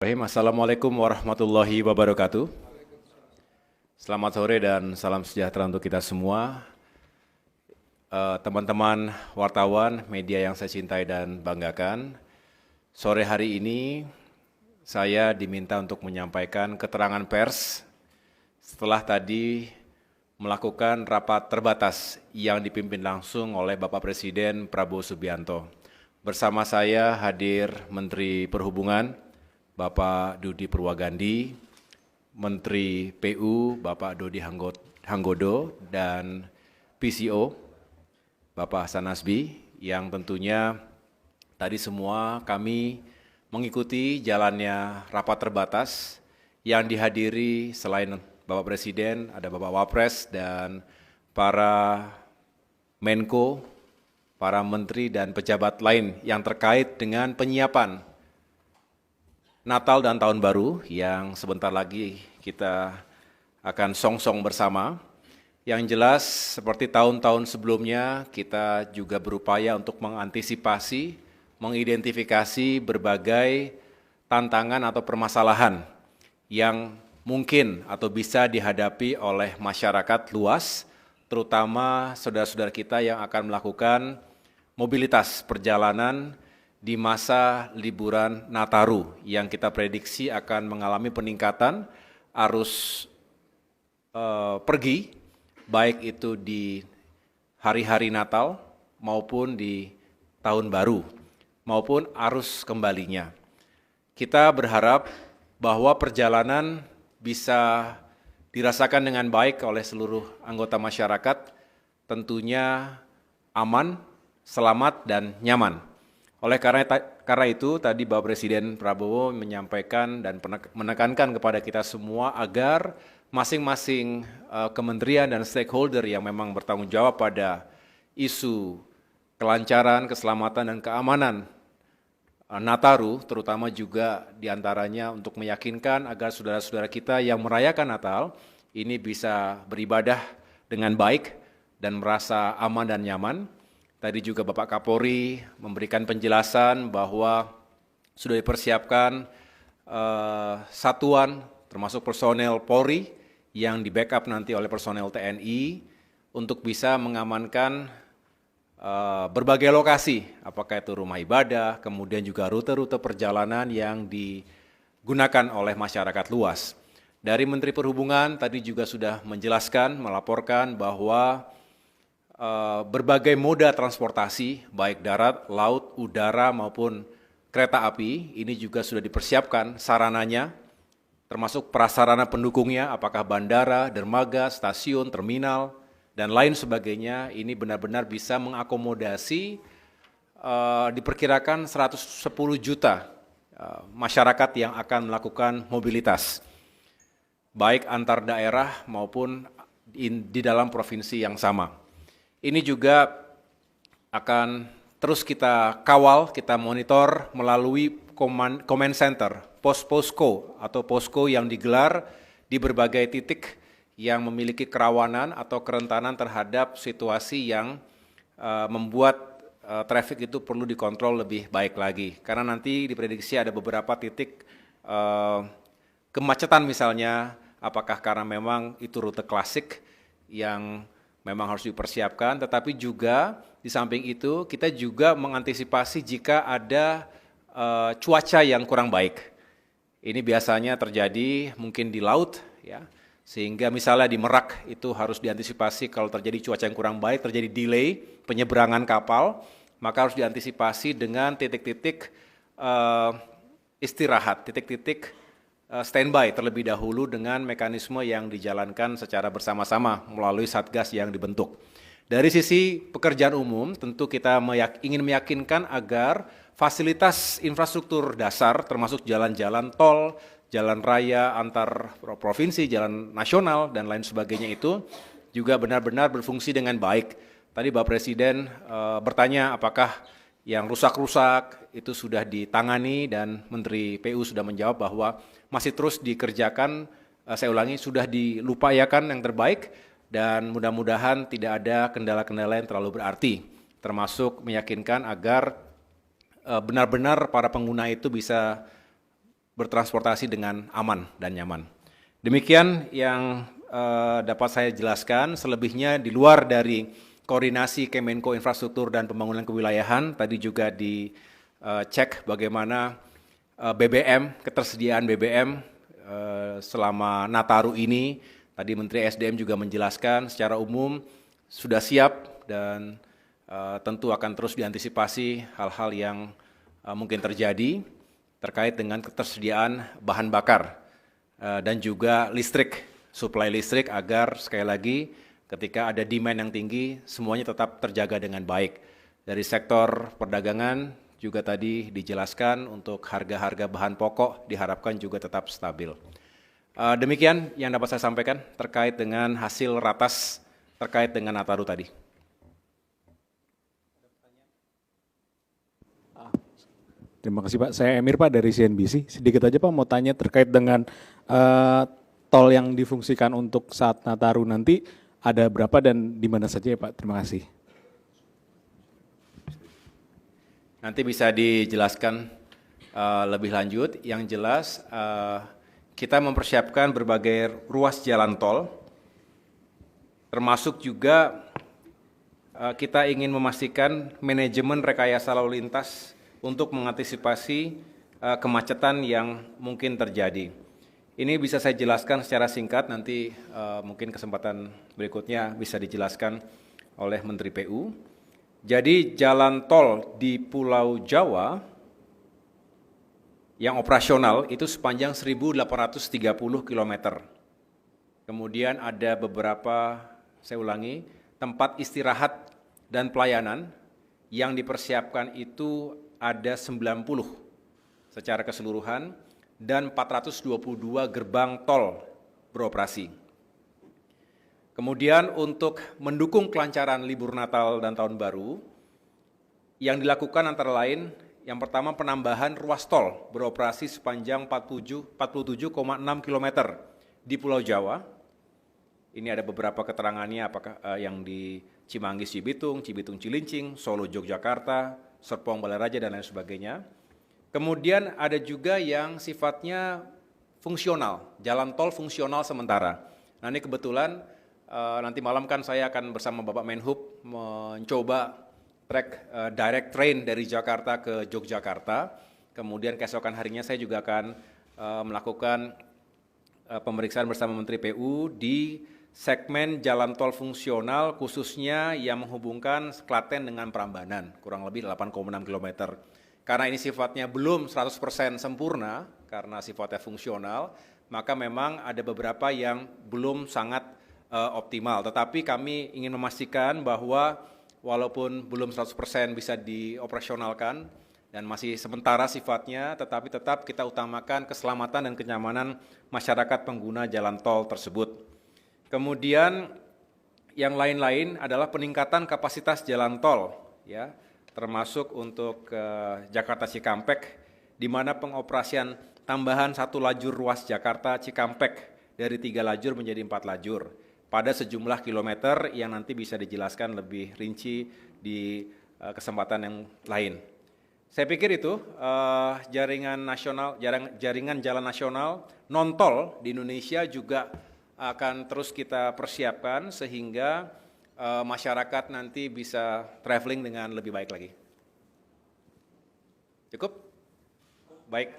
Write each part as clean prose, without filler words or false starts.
Assalamualaikum warahmatullahi wabarakatuh. Selamat sore dan salam sejahtera untuk kita semua. Teman-teman wartawan, media yang saya cintai dan banggakan. Sore hari ini saya diminta untuk menyampaikan keterangan pers setelah tadi melakukan rapat terbatas yang dipimpin langsung oleh Bapak Presiden Prabowo Subianto. Bersama saya hadir Menteri Perhubungan, Bapak Dudi Purwagandi, Menteri PU Bapak Dodi Hanggodo, dan PCO Bapak Hasan Nasbi, yang tentunya tadi semua kami mengikuti jalannya rapat terbatas yang dihadiri selain Bapak Presiden, ada Bapak Wapres dan para Menko, para menteri dan pejabat lain yang terkait dengan penyiapan Natal dan Tahun Baru yang sebentar lagi kita akan song-song bersama. Yang jelas seperti tahun-tahun sebelumnya kita juga berupaya untuk mengantisipasi, mengidentifikasi berbagai tantangan atau permasalahan yang mungkin atau bisa dihadapi oleh masyarakat luas, terutama saudara-saudara kita yang akan melakukan mobilitas perjalanan di masa liburan Nataru yang kita prediksi akan mengalami peningkatan arus pergi, baik itu di hari-hari Natal maupun di Tahun Baru, maupun arus kembalinya. Kita berharap bahwa perjalanan bisa dirasakan dengan baik oleh seluruh anggota masyarakat, tentunya aman, selamat, dan nyaman. Oleh karena itu, tadi Bapak Presiden Prabowo menyampaikan dan menekankan kepada kita semua agar masing-masing kementerian dan stakeholder yang memang bertanggung jawab pada isu kelancaran, keselamatan, dan keamanan Nataru, terutama juga diantaranya untuk meyakinkan agar saudara-saudara kita yang merayakan Natal ini bisa beribadah dengan baik dan merasa aman dan nyaman. Tadi juga Bapak Kapolri memberikan penjelasan bahwa sudah dipersiapkan satuan termasuk personel Polri yang di-backup nanti oleh personel TNI untuk bisa mengamankan berbagai lokasi, apakah itu rumah ibadah, kemudian juga rute-rute perjalanan yang digunakan oleh masyarakat luas. Dari Menteri Perhubungan tadi juga sudah menjelaskan, melaporkan bahwa berbagai moda transportasi, baik darat, laut, udara, maupun kereta api, ini juga sudah dipersiapkan sarananya, termasuk prasarana pendukungnya, apakah bandara, dermaga, stasiun, terminal, dan lain sebagainya, ini benar-benar bisa mengakomodasi diperkirakan 110 juta masyarakat yang akan melakukan mobilitas, baik antar daerah maupun di dalam provinsi yang sama. Ini juga akan terus kita kawal, kita monitor melalui command center, posko atau posko yang digelar di berbagai titik yang memiliki kerawanan atau kerentanan terhadap situasi yang membuat traffic itu perlu dikontrol lebih baik lagi. Karena nanti diprediksi ada beberapa titik kemacetan misalnya, apakah karena memang itu rute klasik yang memang harus dipersiapkan, tetapi juga di samping itu kita juga mengantisipasi jika ada cuaca yang kurang baik. Ini biasanya terjadi mungkin di laut, ya, sehingga misalnya di Merak itu harus diantisipasi kalau terjadi cuaca yang kurang baik, terjadi delay penyeberangan kapal, maka harus diantisipasi dengan titik-titik istirahat, titik-titik standby terlebih dahulu dengan mekanisme yang dijalankan secara bersama-sama melalui satgas yang dibentuk. Dari sisi pekerjaan umum, tentu kita ingin meyakinkan agar fasilitas infrastruktur dasar termasuk jalan-jalan tol, jalan raya antar provinsi, jalan nasional, dan lain sebagainya itu juga benar-benar berfungsi dengan baik. Tadi Bapak Presiden bertanya apakah yang rusak-rusak itu sudah ditangani, dan Menteri PU sudah menjawab bahwa masih terus dikerjakan, saya ulangi, sudah dilupayakan yang terbaik, dan mudah-mudahan tidak ada kendala-kendala yang terlalu berarti, termasuk meyakinkan agar benar-benar para pengguna itu bisa bertransportasi dengan aman dan nyaman. Demikian yang dapat saya jelaskan. Selebihnya di luar dari koordinasi Kemenko Infrastruktur dan Pembangunan Kewilayahan, tadi juga dicek bagaimana BBM, ketersediaan BBM selama Nataru ini. Tadi Menteri SDM juga menjelaskan secara umum sudah siap dan tentu akan terus diantisipasi hal-hal yang mungkin terjadi terkait dengan ketersediaan bahan bakar dan juga listrik, suplai listrik agar sekali lagi ketika ada demand yang tinggi semuanya tetap terjaga dengan baik. Dari sektor perdagangan juga tadi dijelaskan untuk harga-harga bahan pokok diharapkan juga tetap stabil. Demikian yang dapat saya sampaikan terkait dengan hasil ratas terkait dengan Nataru tadi. Terima kasih Pak. Saya Emir Pak dari CNBC. Sedikit aja Pak mau tanya terkait dengan tol yang difungsikan untuk saat Nataru nanti ada berapa dan di mana saja ya Pak? Terima kasih. Nanti bisa dijelaskan lebih lanjut. Yang jelas kita mempersiapkan berbagai ruas jalan tol, termasuk juga kita ingin memastikan manajemen rekayasa lalu lintas untuk mengantisipasi kemacetan yang mungkin terjadi. Ini bisa saya jelaskan secara singkat, nanti mungkin kesempatan berikutnya bisa dijelaskan oleh Menteri PU. Jadi jalan tol di Pulau Jawa yang operasional itu sepanjang 1.830 km. Kemudian ada beberapa, saya ulangi, tempat istirahat dan pelayanan yang dipersiapkan itu ada 90 secara keseluruhan dan 422 gerbang tol beroperasi. Kemudian untuk mendukung kelancaran libur Natal dan Tahun Baru, yang dilakukan antara lain yang pertama penambahan ruas tol beroperasi sepanjang 47,6 km di Pulau Jawa. Ini ada beberapa keterangannya apakah yang di Cimanggis Cibitung, Cibitung Cilincing, Solo Yogyakarta, Serpong Balaraja dan lain sebagainya. Kemudian ada juga yang sifatnya fungsional, jalan tol fungsional sementara. Nah ini kebetulan nanti malam kan saya akan bersama Bapak Menhub mencoba trek direct train dari Jakarta ke Yogyakarta. Kemudian keesokan harinya saya juga akan melakukan pemeriksaan bersama Menteri PU di segmen jalan tol fungsional khususnya yang menghubungkan Klaten dengan Prambanan, kurang lebih 8,6 km. Karena ini sifatnya belum 100% sempurna, karena sifatnya fungsional, maka memang ada beberapa yang belum sangat optimal. Tetapi kami ingin memastikan bahwa walaupun belum 100% bisa dioperasionalkan dan masih sementara sifatnya, tetapi tetap kita utamakan keselamatan dan kenyamanan masyarakat pengguna jalan tol tersebut. Kemudian yang lain-lain adalah peningkatan kapasitas jalan tol, ya, termasuk untuk Jakarta Cikampek, di mana pengoperasian tambahan 1 lajur ruas Jakarta Cikampek dari 3 lajur menjadi 4 lajur pada sejumlah kilometer yang nanti bisa dijelaskan lebih rinci di kesempatan yang lain. Saya pikir itu jaringan jalan nasional non tol di Indonesia juga akan terus kita persiapkan sehingga masyarakat nanti bisa traveling dengan lebih baik lagi. Cukup? Baik.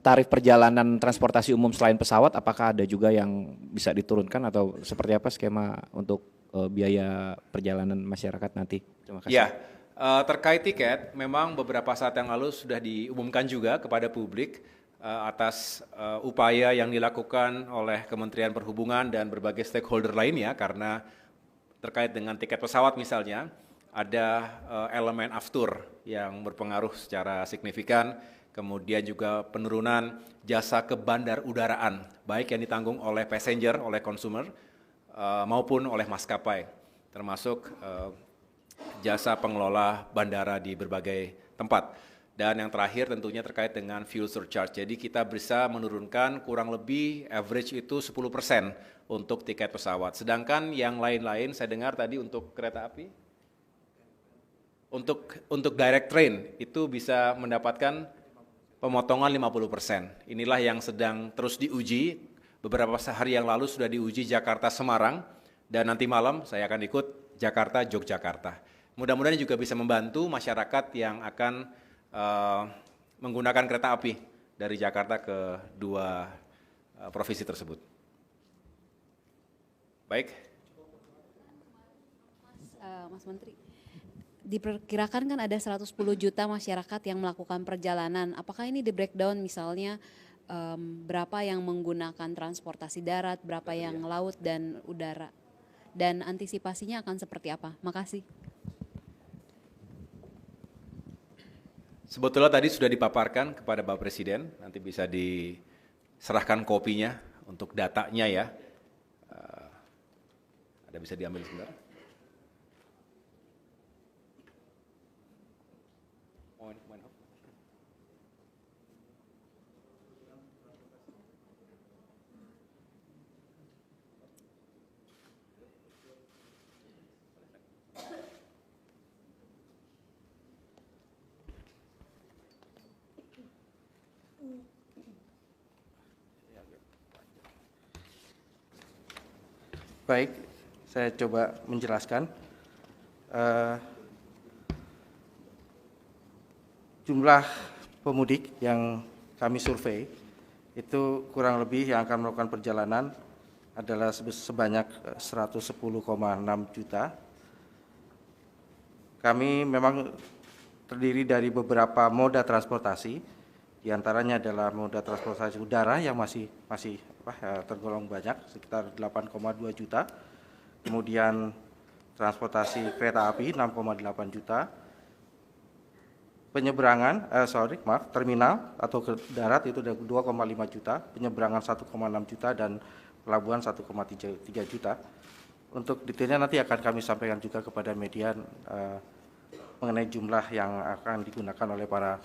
Tarif perjalanan transportasi umum selain pesawat, apakah ada juga yang bisa diturunkan atau seperti apa skema untuk biaya perjalanan masyarakat nanti? Terima kasih. Ya, terkait tiket, memang beberapa saat yang lalu sudah diumumkan juga kepada publik atas upaya yang dilakukan oleh Kementerian Perhubungan dan berbagai stakeholder lainnya, karena terkait dengan tiket pesawat misalnya, ada elemen aftur yang berpengaruh secara signifikan, kemudian juga penurunan jasa ke bandar udaraan, baik yang ditanggung oleh passenger, oleh consumer, maupun oleh maskapai, termasuk jasa pengelola bandara di berbagai tempat. Dan yang terakhir tentunya terkait dengan fuel surcharge. Jadi kita bisa menurunkan kurang lebih average itu 10% untuk tiket pesawat. Sedangkan yang lain-lain saya dengar tadi untuk kereta api, untuk direct train itu bisa mendapatkan pemotongan 50%. Inilah yang sedang terus diuji. Beberapa hari yang lalu sudah diuji Jakarta Semarang dan nanti malam saya akan ikut Jakarta Yogyakarta. Mudah-mudahan juga bisa membantu masyarakat yang akan menggunakan kereta api dari Jakarta ke dua provinsi tersebut. Baik. Mas Menteri, diperkirakan kan ada 110 juta masyarakat yang melakukan perjalanan. Apakah ini di breakdown misalnya berapa yang menggunakan transportasi darat, berapa yang laut dan udara? Dan antisipasinya akan seperti apa? Makasih. Sebetulnya tadi sudah dipaparkan kepada Bapak Presiden, nanti bisa diserahkan kopinya untuk datanya ya. Ada bisa diambil sebentar. Baik, saya coba menjelaskan. Jumlah pemudik yang kami survei itu kurang lebih yang akan melakukan perjalanan adalah sebanyak 110,6 juta. Kami memang terdiri dari beberapa moda transportasi, diantaranya adalah moda transportasi udara yang masih tergolong banyak, sekitar 8,2 juta. Kemudian transportasi kereta api 6,8 juta. Penyeberangan, terminal atau ke darat itu ada 2,5 juta, penyeberangan 1,6 juta dan pelabuhan 1,3 juta. Untuk detailnya nanti akan kami sampaikan juga kepada media mengenai jumlah yang akan digunakan oleh para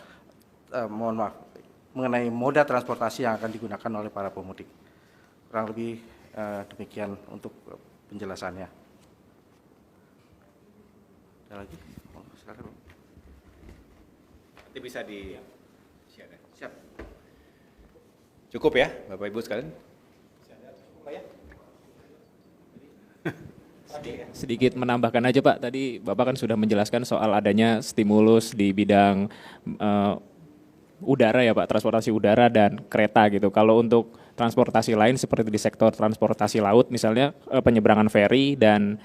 mengenai moda transportasi yang akan digunakan oleh para pemudik. Kurang lebih demikian untuk penjelasannya. Ada lagi? Silakan. Nanti bisa di share. Siap. Cukup ya, Bapak Ibu sekalian? Sedikit menambahkan aja Pak, tadi Bapak kan sudah menjelaskan soal adanya stimulus di bidang udara ya Pak, transportasi udara dan kereta gitu. Kalau untuk transportasi lain seperti di sektor transportasi laut misalnya penyeberangan feri dan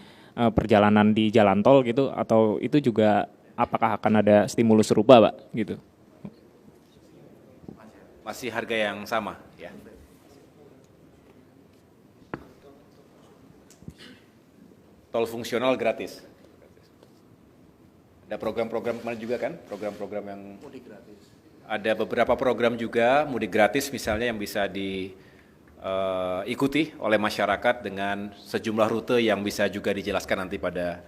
perjalanan di jalan tol gitu, atau itu juga apakah akan ada stimulus serupa Pak gitu? Masih harga yang sama ya. Tol fungsional gratis. Ada program-program kemarin juga kan, program-program yang mudik gratis. Ada beberapa program juga mudik gratis misalnya yang bisa diikuti oleh masyarakat dengan sejumlah rute yang bisa juga dijelaskan nanti pada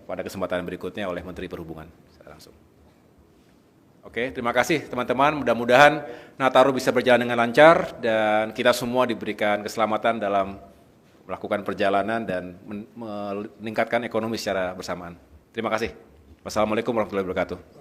kesempatan berikutnya oleh Menteri Perhubungan secara langsung. Oke, terima kasih teman-teman. Mudah-mudahan Nataru bisa berjalan dengan lancar dan kita semua diberikan keselamatan dalam melakukan perjalanan dan meningkatkan ekonomi secara bersamaan. Terima kasih. Wassalamualaikum warahmatullahi wabarakatuh.